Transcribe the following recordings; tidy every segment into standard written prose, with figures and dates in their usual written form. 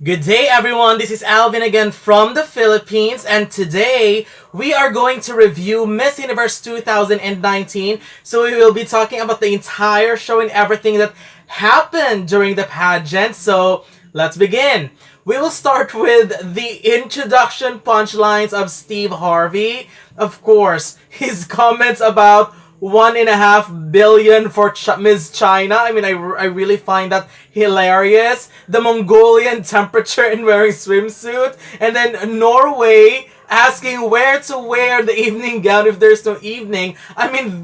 Good day, everyone. This is Alvin again from the Philippines, and today we are going to review Miss Universe 2019. So we will be talking about the entire show and everything that happened during the pageant. So let's begin. We will start with the introduction punchlines of Steve Harvey. Of course, his comments about 1.5 billion for Miss China. I really find that hilarious. The Mongolian temperature in wearing swimsuit. And then Norway asking where to wear the evening gown if there's no evening.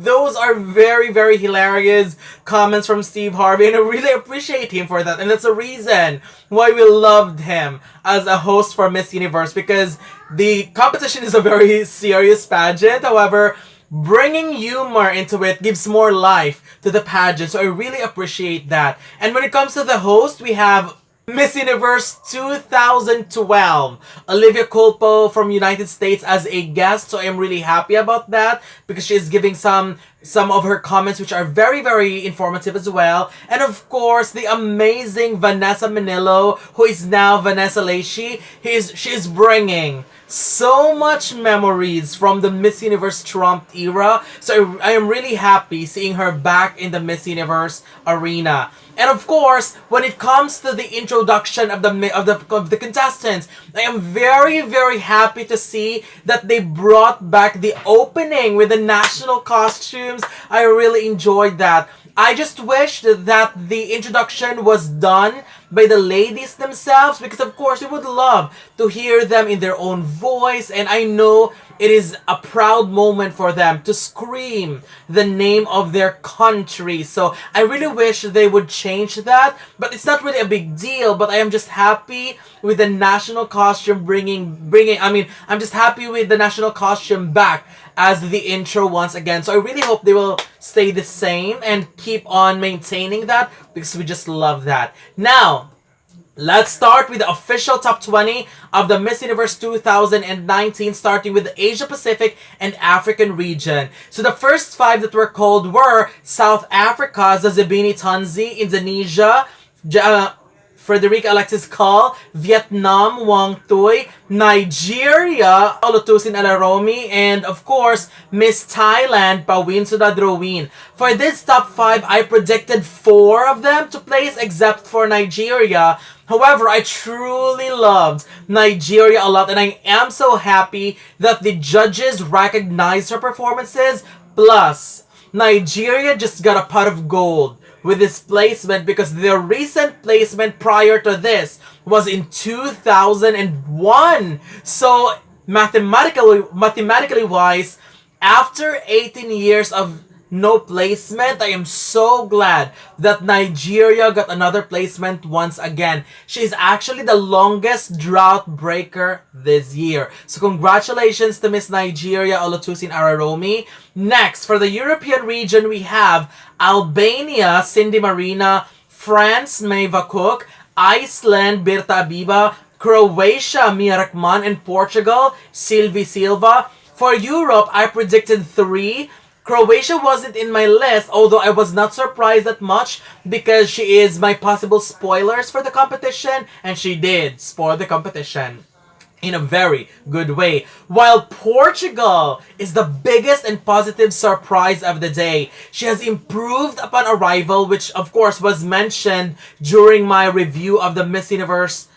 Those are very, very hilarious comments from Steve Harvey, and I really appreciate him for that. And that's the reason why we loved him as a host for Miss Universe, because the competition is a very serious pageant. However, bringing humor into it gives more life to the pageant, so I really appreciate that. And when it comes to the host, we have Miss Universe 2012, Olivia Culpo from United States as a guest, so I am really happy about that because she is giving some of her comments which are very, very informative as well. And of course, the amazing Vanessa Manillo, who is now Vanessa Lacey. She is bringing so much memories from the Miss Universe Trump era. So I am really happy seeing her back in the Miss Universe arena. And of course, when it comes to the introduction of the contestants, I am very, very happy to see that they brought back the opening with the national costumes. I really enjoyed that. I just wish that the introduction was done by the ladies themselves, because of course we would love to hear them in their own voice, and I know it is a proud moment for them to scream the name of their country. So I really wish they would change that, but it's not really a big deal. But I am just happy with the national costume I'm just happy with the national costume back as the intro once again. So I really hope they will stay the same and keep on maintaining that, because we just love that. Now, let's start with the official top 20 of the Miss Universe 2019, starting with the Asia Pacific and African region. So the first 5 that were called were South Africa, Zazibini Tanzi, Indonesia, Frederica Alexis Call, Vietnam, Wang Tui, Nigeria, Olutosin Alaromi, and of course, Miss Thailand, Pawin Sudadrowin. For this top 5, I predicted 4 of them to place except for Nigeria. However, I truly loved Nigeria a lot, and I am so happy that the judges recognized her performances. Plus, Nigeria just got a pot of gold with this placement, because their recent placement prior to this was in 2001. So mathematically wise, after 18 years of no placement, I am so glad that Nigeria got another placement once again. She is actually the longest drought breaker this year. So congratulations to Miss Nigeria, Olutosin Araromi. Next, for the European region, we have Albania, Cindy Marina, France, Maeva Cook, Iceland, Birta Abiba, Croatia, Mia Rakman, and Portugal, Sylvie Silva. For Europe, I predicted 3. Croatia wasn't in my list, although I was not surprised that much because she is my possible spoilers for the competition, and she did spoil the competition in a very good way. While Portugal is the biggest and positive surprise of the day. She has improved upon arrival, which of course was mentioned during my review of the Miss Universe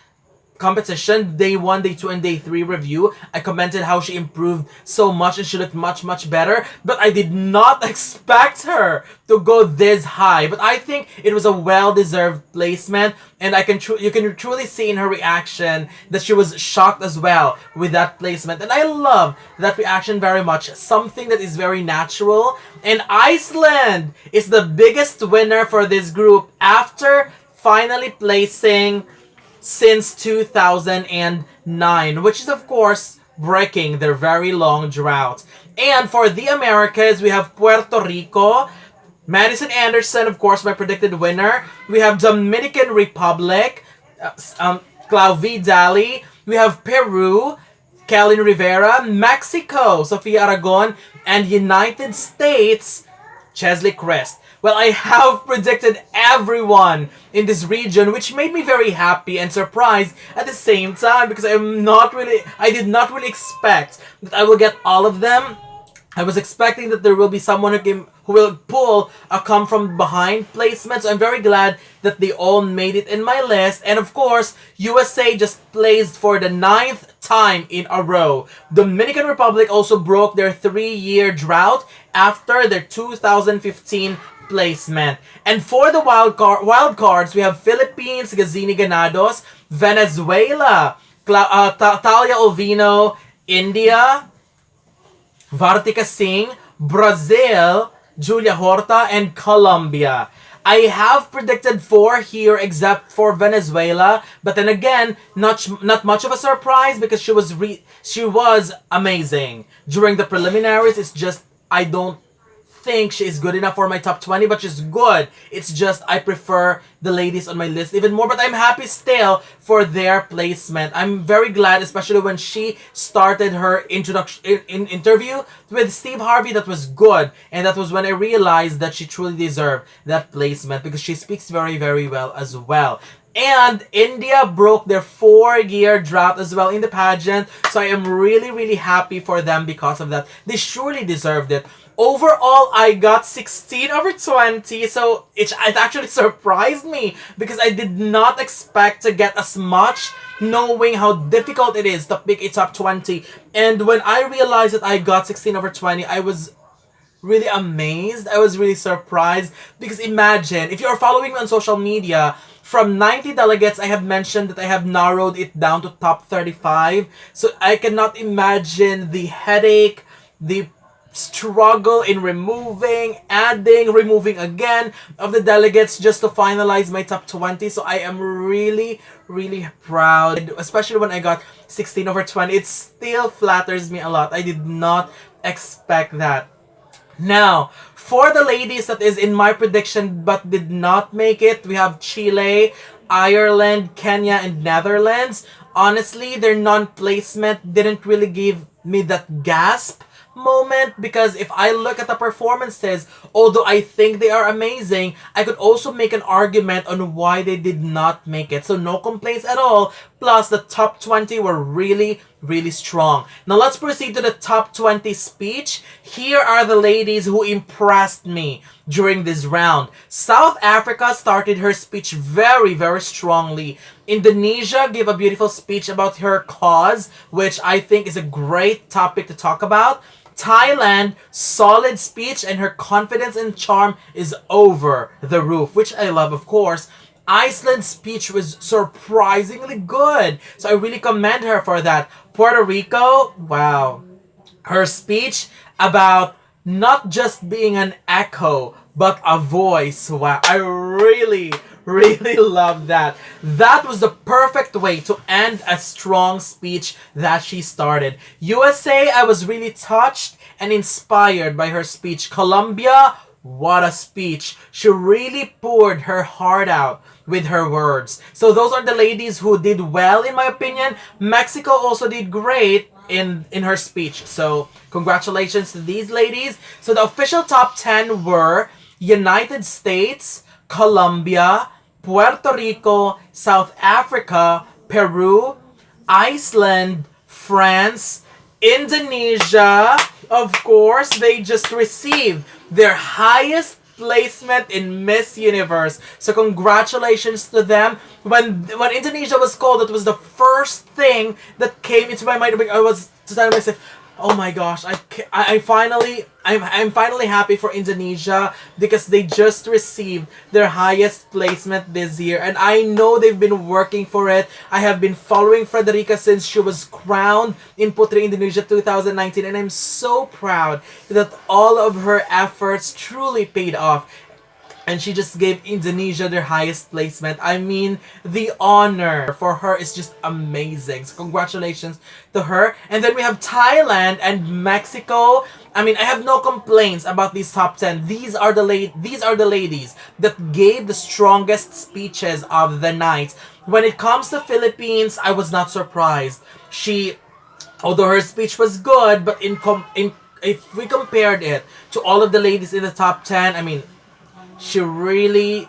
competition, day 1, day 2, and day 3 review. I commented how she improved so much and she looked much, much better, but I did not expect her to go this high. But I think it was a well-deserved placement, and you can truly see in her reaction that she was shocked as well with that placement, and I love that reaction very much. Something that is very natural. And Iceland is the biggest winner for this group after finally placing since 2009, which is of course breaking their very long drought. And for the Americas, we have Puerto Rico, Madison Anderson, of course, my predicted winner. We have Dominican Republic, Clauvi Dali. We have Peru, Kellen Rivera, Mexico, Sofia Aragon, and United States, Chesley Crest. Well, I have predicted everyone in this region, which made me very happy and surprised at the same time because I did not really expect that I will get all of them. I was expecting that there will be someone who will pull a come from behind placement. So I'm very glad that they all made it in my list. And of course, USA just placed for the ninth time in a row. Dominican Republic also broke their 3-year drought after their 2015 placement. And for the wild cards, we have Philippines, Gazini Ganados, Venezuela, Talia Ovino, India, Vartika Singh, Brazil, Julia Horta, and Colombia. I have predicted 4 here except for Venezuela, but then again, not much of a surprise because she was amazing. During the preliminaries, it's just I don't think she is good enough for my top 20, but she's good. It's just I prefer the ladies on my list even more, but I'm happy still for their placement. I'm very glad, especially when she started her introduction interview with Steve Harvey. That was good, and that was when I realized that she truly deserved that placement because she speaks very, very well as well. And India broke their 4-year drought as well in the pageant. So I am really, really happy for them because of that. They surely deserved it. Overall, I got 16 over 20, so it actually surprised me because I did not expect to get as much, knowing how difficult it is to pick a top 20. And when I realized that I got 16 over 20, I was really amazed. I was really surprised because imagine, if you are following me on social media, from 90 delegates, I have mentioned that I have narrowed it down to top 35. So I cannot imagine the headache, the struggle in removing again of the delegates just to finalize my top 20. So I am really, really proud, especially when I got 16 over 20. It still flatters me a lot. I did not expect that. Now, for the ladies that is in my prediction but did not make it, we have Chile, Ireland, Kenya, and Netherlands. Honestly, their non-placement didn't really give me that gasp moment because if I look at the performances, although I think they are amazing, I could also make an argument on why they did not make it. So no complaints at all. Plus, the top 20 were really, really strong. Now let's proceed to the top 20 speech. Here are the ladies who impressed me during this round. South Africa started her speech very, very strongly. Indonesia gave a beautiful speech about her cause, which I think is a great topic to talk about. Thailand, solid speech, and her confidence and charm is over the roof, which I love, of course. Iceland's speech was surprisingly good, so I really commend her for that. Puerto Rico, wow. Her speech about not just being an echo, but a voice. Wow, I really, really love that. That was the perfect way to end a strong speech that she started. USA, I was really touched and inspired by her speech. Colombia, what a speech. She really poured her heart out with her words. So those are the ladies who did well in my opinion. Mexico also did great in her speech. So congratulations to these ladies. So the official top 10 were United States, Colombia, Puerto Rico, South Africa, Peru, Iceland, France, Indonesia. Of course, they just received their highest placement in Miss Universe. So congratulations to them. When Indonesia was called, that was the first thing that came into my mind. I was telling myself, oh my gosh, I'm finally happy for Indonesia because they just received their highest placement this year. And I know they've been working for it. I have been following Frederica since she was crowned in Putri Indonesia 2019. And I'm so proud that all of her efforts truly paid off. And she just gave Indonesia their highest placement. I mean, the honor for her is just amazing. So congratulations to her. And then we have Thailand and Mexico. I mean, I have no complaints about these top 10. These are the ladies that gave the strongest speeches of the night. When it comes to Philippines, I was not surprised. Although her speech was good, but if we compared it to all of the ladies in the top 10, I mean, she really,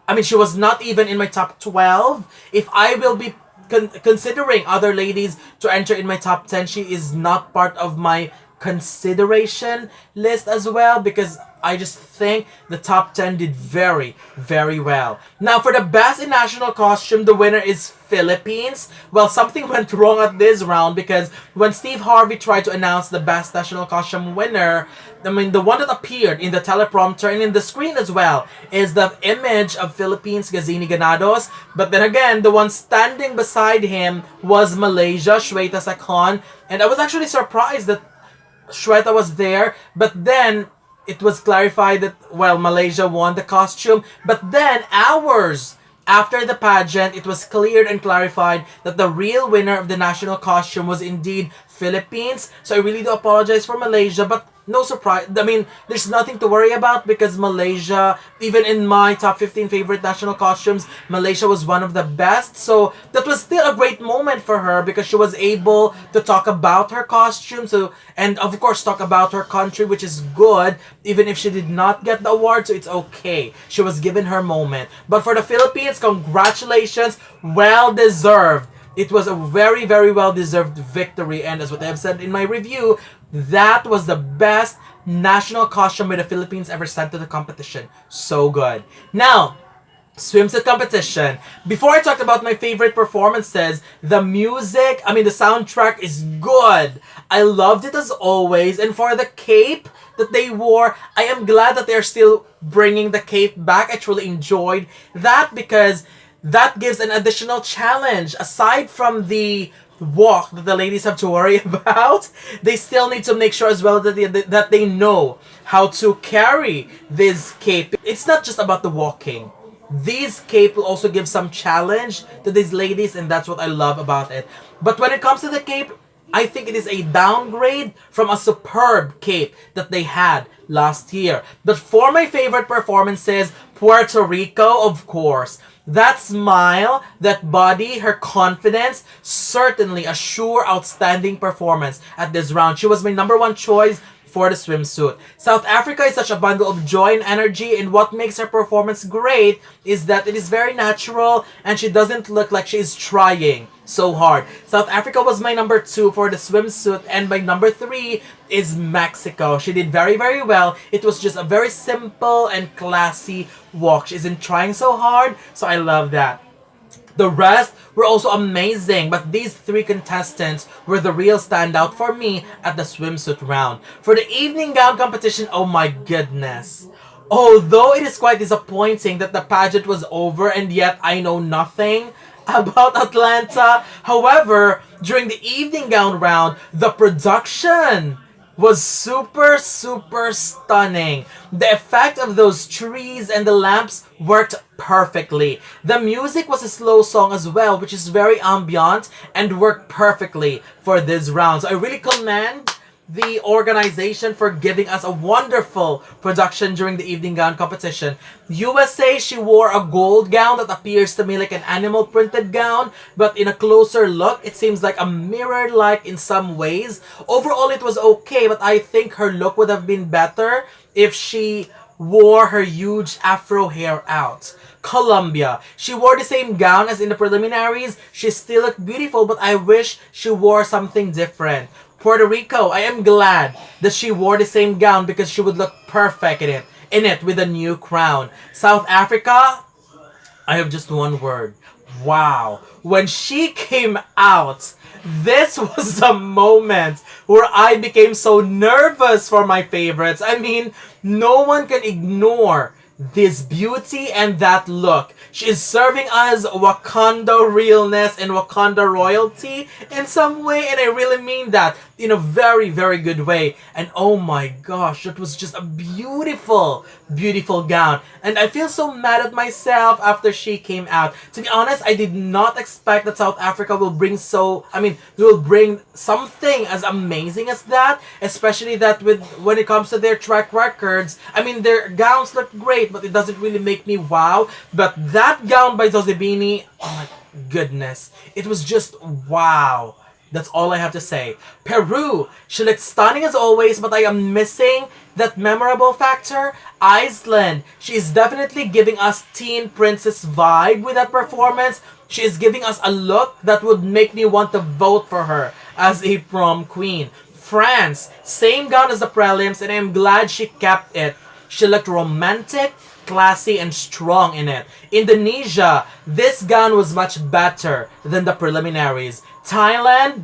I mean, she was not even in my top 12. If I will be considering other ladies to enter in my top 10, she is not part of my consideration list as well, because I just think the top 10 did very, very well. Now, for the best in national costume, the winner is Philippines. Well, something went wrong at this round, because when Steve Harvey tried to announce the best national costume winner, I mean, the one that appeared in the teleprompter and in the screen as well is the image of Philippines Gazini Ganados. But then again, the one standing beside him was Malaysia, Shweta Sakon. And I was actually surprised that Shweta was there, but then it was clarified that, well, Malaysia won the costume. But then, hours after the pageant, it was cleared and clarified that the real winner of the national costume was indeed Philippines. So I really do apologize for Malaysia, but no surprise. I mean, there's nothing to worry about, because Malaysia, even in my top 15 favorite national costumes, Malaysia was one of the best. So that was still a great moment for her, because she was able to talk about her costume, and of course talk about her country, which is good, even if she did not get the award. So it's okay. She was given her moment. But for the Philippines, congratulations, well deserved. It was a very, very well-deserved victory, and as what I have said in my review, that was the best national costume the Philippines ever sent to the competition. So good. Now, Swimsuit Competition. Before I talked about my favorite performances, the music, I mean the soundtrack is good. I loved it as always, and for the cape that they wore, I am glad that they're still bringing the cape back. I truly enjoyed that, because that gives an additional challenge. Aside from the walk that the ladies have to worry about, they still need to make sure as well that they know how to carry this cape. It's not just about the walking. These cape will also give some challenge to these ladies, and that's what I love about it. But when it comes to the cape, I think it is a downgrade from a superb cape that they had last year. But for my favorite performances, Puerto Rico, of course. That smile, that body, her confidence, certainly a sure outstanding performance at this round. She was my number one choice for the swimsuit. South Africa is such a bundle of joy and energy, and what makes her performance great is that it is very natural and she doesn't look like she is trying so hard. South Africa was my number 2 for the swimsuit, and my number 3 is Mexico. She did very, very well. It was just a very simple and classy walk. She isn't trying so hard, so I love that. The rest were also amazing, but these 3 contestants were the real standout for me at the swimsuit round. For the evening gown competition, oh my goodness. Although it is quite disappointing that the pageant was over and yet I know nothing about Atlanta. However, during the evening gown round, the production was super, super stunning. The effect of those trees and the lamps worked perfectly. The music was a slow song as well, which is very ambient and worked perfectly for this round. So I really commend the organization for giving us a wonderful production during the evening gown competition. USA, she wore a gold gown that appears to me like an animal printed gown, but in a closer look, it seems like a mirror-like in some ways. Overall, it was okay, but I think her look would have been better if she wore her huge afro hair out. Colombia. She wore the same gown as in the preliminaries. She still looked beautiful, but I wish she wore something different. Puerto Rico, I am glad that she wore the same gown because she would look perfect in it with a new crown. South Africa, I have just one word. Wow. When she came out, this was the moment where I became so nervous for my favorites. I mean, no one can ignore this beauty and that look. She is serving us Wakanda realness and Wakanda royalty in some way, and I really mean that in a very, very good way. And oh my gosh, that was just a beautiful, beautiful gown. And I feel so mad at myself after she came out. To be honest, I did not expect that South Africa will bring will bring something as amazing as that, especially that when it comes to their track records. I mean, their gowns look great, but it doesn't really make me wow. But that gown by Zozibini, oh my goodness, it was just wow. That's all I have to say. Peru, she looks stunning as always, but I am missing that memorable factor. Iceland, she is definitely giving us teen princess vibe with that performance. She is giving us a look that would make me want to vote for her as a prom queen. France, same gown as the prelims, and I'm glad she kept it. She looked romantic, classy, and strong in it. Indonesia, this gown was much better than the preliminaries. Thailand,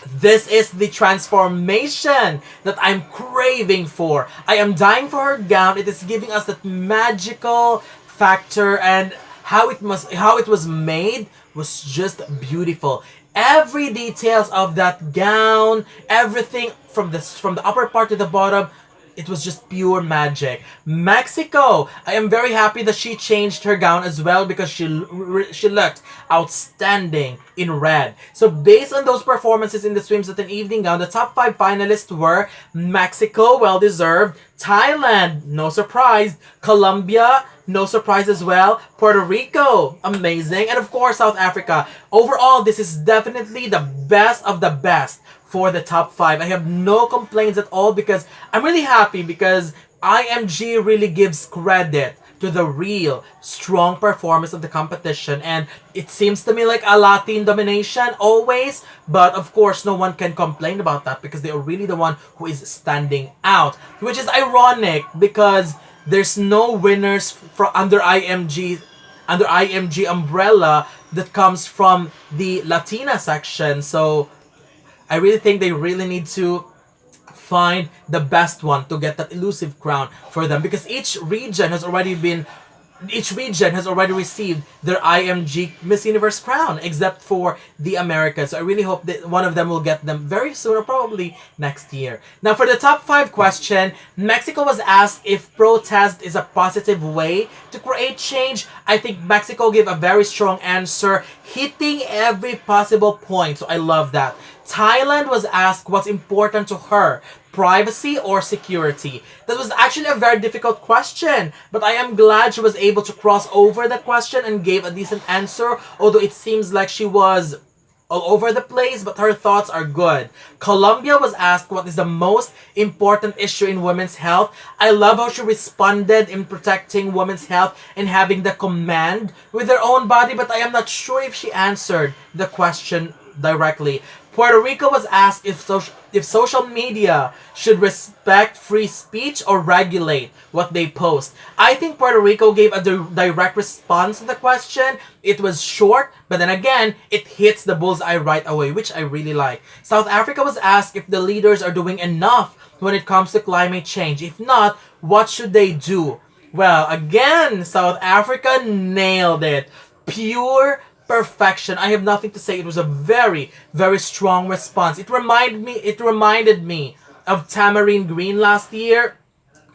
this is the transformation that I'm craving for. I am dying for her gown. It is giving us that magical factor, and how it was made was just beautiful. Every details of that gown, everything from the upper part to the bottom, it was just pure magic. Mexico, I am very happy that she changed her gown as well because she looked outstanding in red. So based on those performances in the swimsuit and evening gown, the top 5 finalists were Mexico, well deserved. Thailand, no surprise. Colombia, no surprise as well. Puerto Rico, amazing. And of course, South Africa. Overall, this is definitely the best of the best for the top 5. I have no complaints at all because I'm really happy because IMG really gives credit to the real strong performance of the competition, and it seems to me like a Latin domination always, but of course no one can complain about that because they are really the one who is standing out, which is ironic because there's no winners from under IMG umbrella that comes from the Latina section. So I really think they really need to find the best one to get that elusive crown for them because each region has already received their IMG Miss Universe crown except for the Americas. So I really hope that one of them will get them very soon or probably next year. Now for the top 5 question, Mexico was asked if protest is a positive way to create change. I think Mexico gave a very strong answer, hitting every possible point. So I love that. Thailand was asked what's important to her, privacy or security. That was actually a very difficult question, but I am glad she was able to cross over the question and gave a decent answer, although it seems like she was all over the place, but her thoughts are good. Colombia was asked what is the most important issue in women's health. I love how she responded in protecting women's health and having the command with their own body, but I am not sure if she answered the question directly. Puerto Rico was asked if social media should respect free speech or regulate what they post. I think Puerto Rico gave a direct response to the question. It was short, but then again, it hits the bullseye right away, which I really like. South Africa was asked if the leaders are doing enough when it comes to climate change. If not, what should they do? Well, again, South Africa nailed it. Pure perfection. I have nothing to say. It was a very, very strong response. It reminded me of Tamarine Green last year,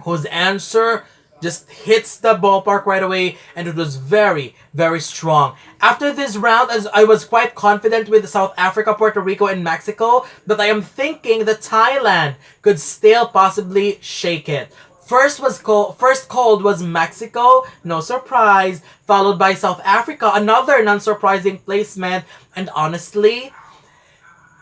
whose answer just hits the ballpark right away, and it was very, very strong. After this round, as I was quite confident with South Africa, Puerto Rico, and Mexico, but I am thinking that Thailand could still possibly shake it. First called was Mexico, no surprise, followed by South Africa, another non-surprising placement, and honestly,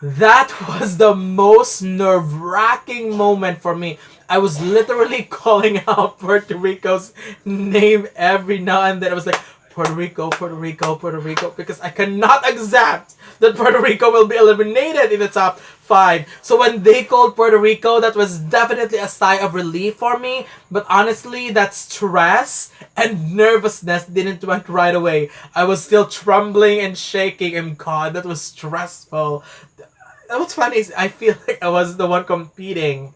that was the most nerve-wracking moment for me. I was literally calling out Puerto Rico's name every now and then. I was like, Puerto Rico, Puerto Rico, Puerto Rico, because I cannot accept that Puerto Rico will be eliminated in the top 5. So when they called Puerto Rico, that was definitely a sigh of relief for me. But honestly, that stress and nervousness didn't went right away. I was still trembling and shaking, and God, that was stressful. What's funny is I feel like I was the one competing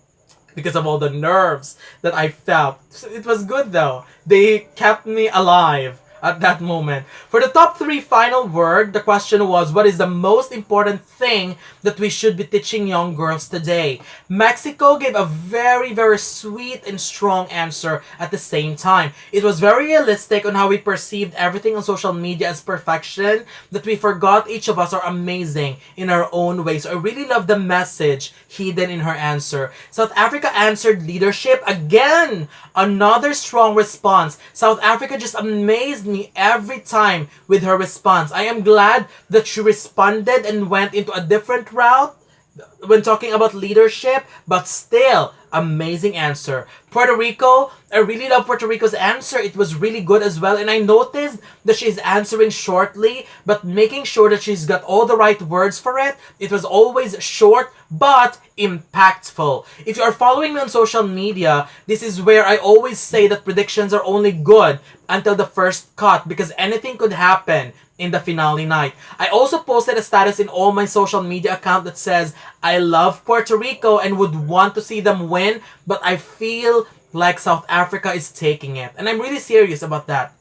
because of all the nerves that I felt. So it was good though. They kept me alive at that moment. For the top 3 final word, the question was, what is the most important thing that we should be teaching young girls today? Mexico gave a very, very sweet and strong answer at the same time. It was very realistic on how we perceived everything on social media as perfection, that we forgot each of us are amazing in our own way. So I really love the message hidden in her answer. South Africa answered leadership. Again, another strong response. South Africa just amazed me me every time with her response. I am glad that she responded and went into a different route when talking about leadership, but still, amazing answer. Puerto Rico, I really love Puerto Rico's answer. It was really good as well. And I noticed that she's answering shortly, but making sure that she's got all the right words for it. It was always short, but impactful. If you are following me on social media, this is where I always say that predictions are only good until the first cut because anything could happen in the finale night. I also posted a status in all my social media account that says I love Puerto Rico and would want to see them win, but I feel like South Africa is taking it. And I'm really serious about that.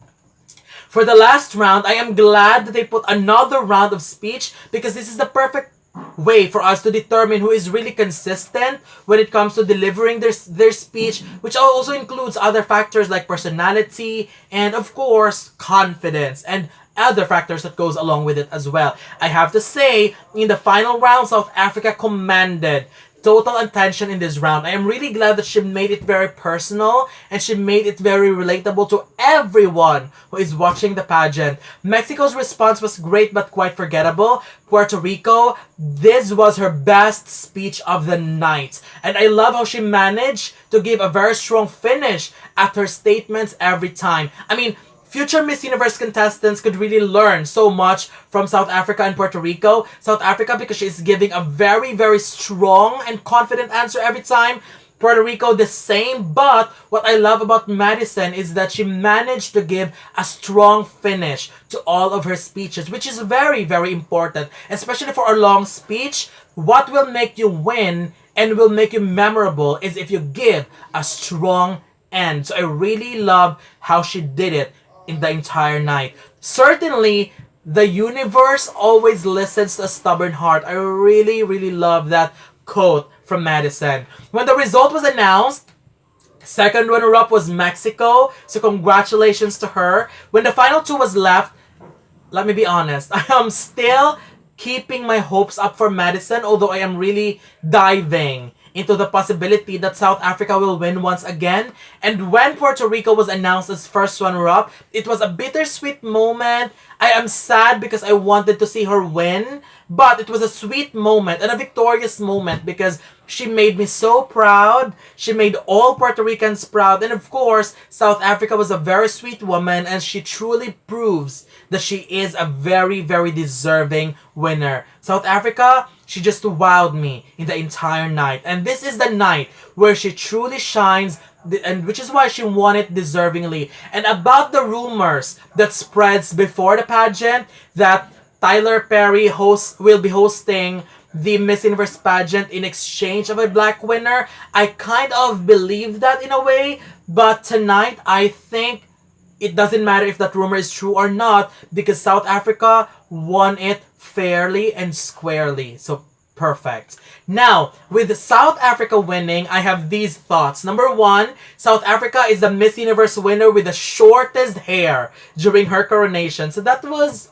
For the last round, I am glad that they put another round of speech because this is the perfect way for us to determine who is really consistent when it comes to delivering their speech, which also includes other factors like personality and of course confidence and other factors that goes along with it as well. I have to say, in the final round, South Africa commanded total attention in this round. I am really glad that she made it very personal and she made it very relatable to everyone who is watching the pageant. Mexico's response was great but quite forgettable. Puerto Rico, this was her best speech of the night. And I love how she managed to give a very strong finish at her statements every time. I mean, future Miss Universe contestants could really learn so much from South Africa and Puerto Rico. South Africa because she's giving a very, very strong and confident answer every time. Puerto Rico the same, but what I love about Madison is that she managed to give a strong finish to all of her speeches, which is very, very important, especially for a long speech. What will make you win and will make you memorable is if you give a strong end. So I really love how she did it in the entire night. Certainly, the universe always listens to a stubborn heart. I really, really love that quote from Madison. When the result was announced, second runner-up was Mexico, so congratulations to her. When the final two was left, let me be honest, I am still keeping my hopes up for Madison, although I am really diving into the possibility that South Africa will win once again. And when Puerto Rico was announced as first runner-up, it was a bittersweet moment. I am sad because I wanted to see her win, but it was a sweet moment and a victorious moment because she made me so proud. She made all Puerto Ricans proud. And of course, South Africa was a very sweet woman and she truly proves that she is a very, very deserving winner. South Africa, she just wowed me in the entire night. And this is the night where she truly shines, and which is why she won it deservingly. And about the rumors that spreads before the pageant that Tyler Perry will be hosting the Miss Universe pageant in exchange of a black winner, I kind of believe that in a way. But tonight, I think it doesn't matter if that rumor is true or not because South Africa won it fairly and squarely. So perfect. Now, with South Africa winning, I have these thoughts. Number one, South Africa is the Miss Universe winner with the shortest hair during her coronation. So that was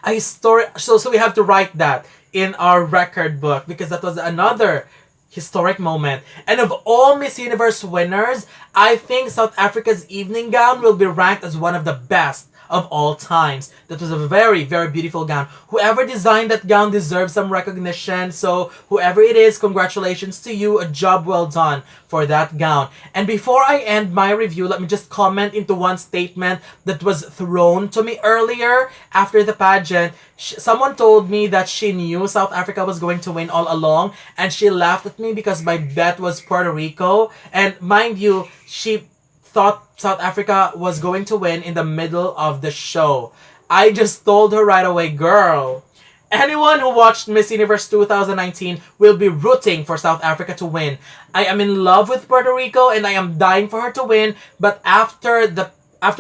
a story. So we have to write that in our record book because that was another historic moment. And of all Miss Universe winners, I think South Africa's evening gown will be ranked as one of the best of all times. That was a very, very beautiful gown. Whoever designed that gown deserves some recognition. So whoever it is, congratulations to you. A job well done for that gown. And before I end my review, let me just comment into one statement that was thrown to me earlier after the pageant. Someone told me that she knew South Africa was going to win all along, and she laughed at me because my bet was Puerto Rico. And mind you, she thought South Africa was going to win in the middle of the show. I just told her right away, girl, anyone who watched Miss Universe 2019 will be rooting for South Africa to win. I am in love with Puerto Rico and I am dying for her to win, but after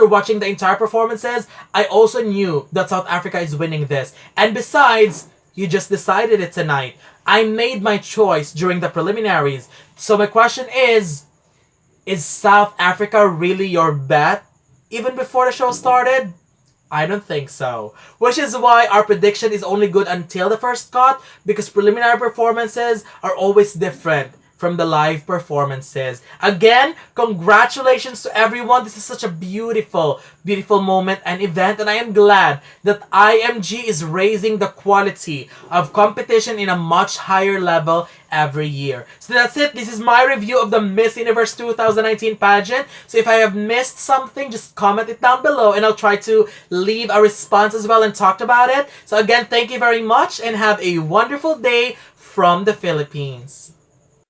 watching the entire performances, I also knew that South Africa is winning this. And besides, you just decided it tonight. I made my choice during the preliminaries. So my question is South Africa really your bet? Even before the show started? I don't think so. Which is why our prediction is only good until the first cut, because preliminary performances are always different from the live performances. Again, congratulations to everyone. This is such a beautiful, beautiful moment and event, and I am glad that IMG is raising the quality of competition in a much higher level every year. So that's it. This is my review of the Miss Universe 2019 pageant. So if I have missed something, just comment it down below and I'll try to leave a response as well and talk about it. So again, thank you very much and have a wonderful day from the Philippines.